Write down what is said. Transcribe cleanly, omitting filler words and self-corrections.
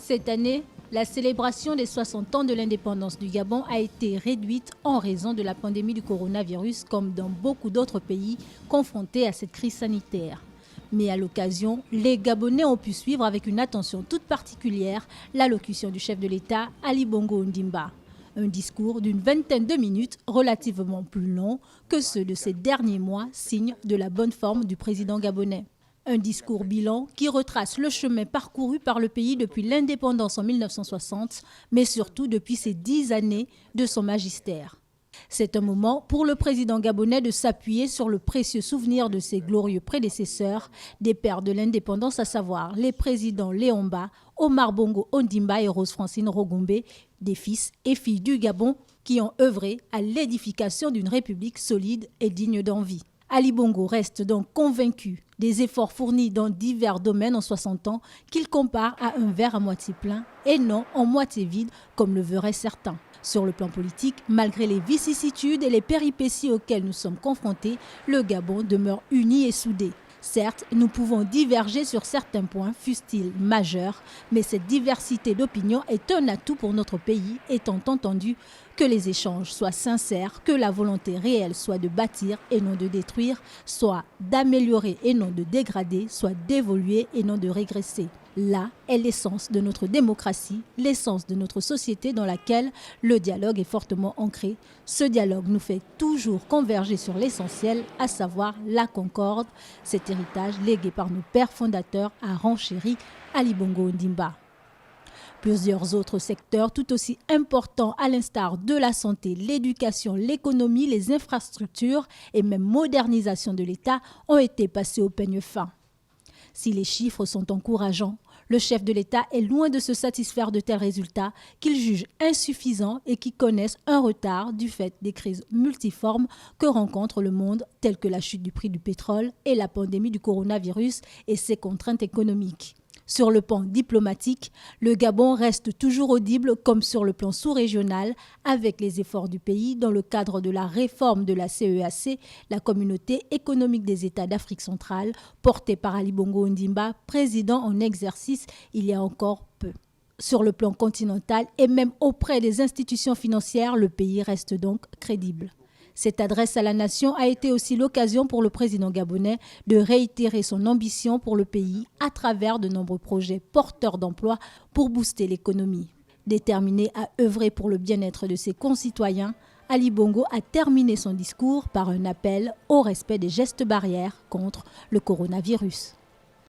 Cette année, la célébration des 60 ans de l'indépendance du Gabon a été réduite en raison de la pandémie du coronavirus, comme dans beaucoup d'autres pays confrontés à cette crise sanitaire. Mais à l'occasion, les Gabonais ont pu suivre avec une attention toute particulière l'allocution du chef de l'État, Ali Bongo Ondimba. Un discours d'une vingtaine de minutes, relativement plus long que ceux de ces derniers mois, signe de la bonne forme du président gabonais. Un discours bilan qui retrace le chemin parcouru par le pays depuis l'indépendance en 1960, mais surtout depuis ces 10 années de son magistère. C'est un moment pour le président gabonais de s'appuyer sur le précieux souvenir de ses glorieux prédécesseurs, des pères de l'indépendance, à savoir les présidents Léon Mba, Omar Bongo Ondimba et Rose Francine Rogombe, des fils et filles du Gabon qui ont œuvré à l'édification d'une république solide et digne d'envie. Ali Bongo reste donc convaincu des efforts fournis dans divers domaines en 60 ans qu'il compare à un verre à moitié plein et non en moitié vide comme le verraient certains. Sur le plan politique, malgré les vicissitudes et les péripéties auxquelles nous sommes confrontés, le Gabon demeure uni et soudé. Certes, nous pouvons diverger sur certains points, fussent-ils majeurs, mais cette diversité d'opinions est un atout pour notre pays, étant entendu que les échanges soient sincères, que la volonté réelle soit de bâtir et non de détruire, soit d'améliorer et non de dégrader, soit d'évoluer et non de régresser. Là est l'essence de notre démocratie, l'essence de notre société dans laquelle le dialogue est fortement ancré. Ce dialogue nous fait toujours converger sur l'essentiel, à savoir la concorde, cet héritage légué par nos pères fondateurs à renchéri Ali Bongo Ondimba. Plusieurs autres secteurs tout aussi importants à l'instar de la santé, l'éducation, l'économie, les infrastructures et même modernisation de l'État ont été passés au peigne fin. Si les chiffres sont encourageants, le chef de l'État est loin de se satisfaire de tels résultats qu'il juge insuffisants et qui connaissent un retard du fait des crises multiformes que rencontre le monde, telles que la chute du prix du pétrole et la pandémie du coronavirus et ses contraintes économiques. Sur le plan diplomatique, le Gabon reste toujours audible comme sur le plan sous-régional avec les efforts du pays dans le cadre de la réforme de la CEAC, la Communauté économique des États d'Afrique centrale, portée par Ali Bongo Ondimba, président en exercice il y a encore peu. Sur le plan continental et même auprès des institutions financières, le pays reste donc crédible. Cette adresse à la nation a été aussi l'occasion pour le président gabonais de réitérer son ambition pour le pays à travers de nombreux projets porteurs d'emplois pour booster l'économie. Déterminé à œuvrer pour le bien-être de ses concitoyens, Ali Bongo a terminé son discours par un appel au respect des gestes barrières contre le coronavirus.